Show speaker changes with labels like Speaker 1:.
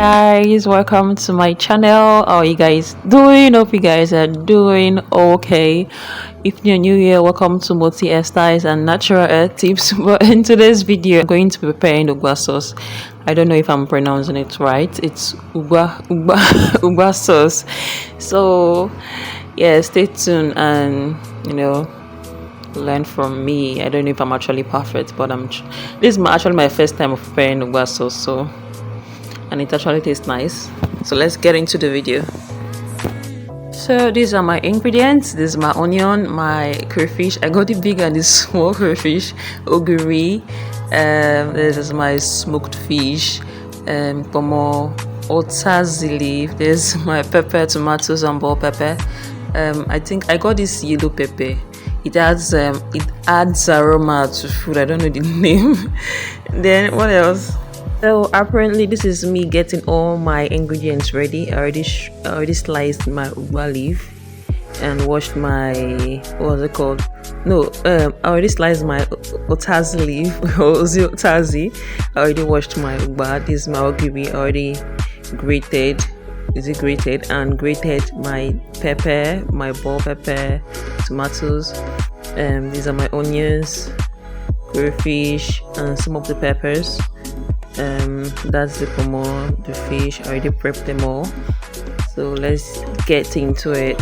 Speaker 1: guys, welcome to my channel. How are you guys doing? Hope you guys are doing okay. If you're new here, welcome to Multi Hairstyles and Natural Hair Tips. But in today's video, I'm going to be preparing Ugba sauce. I don't know if I'm pronouncing it right. It's Ugba sauce. So yeah, stay tuned and learn from me. I don't know if I'm actually perfect, but this is actually my first time of preparing Ugba sauce, and it actually tastes nice. So let's get into the video. So these are my ingredients. This is my onion, my crayfish. I got the big and the small crayfish, ogiri. This is my smoked fish, pomo, otazi leaf. There's my pepper, tomatoes, and bell pepper. I think I got this yellow pepper. It adds aroma to food. I don't know the name. Then what else? So apparently this is me getting all my ingredients ready. I already sliced my ugba leaf and washed my, what was it called? No, I already sliced my otazi leaf or otazi. I already washed my ugba. This is my ogiri. I already grated. Is it grated? And grated my pepper, my bell pepper, tomatoes. These are my onions, crayfish, and some of the peppers. That's the pomo, the fish. I already prepped them all, so let's get into it.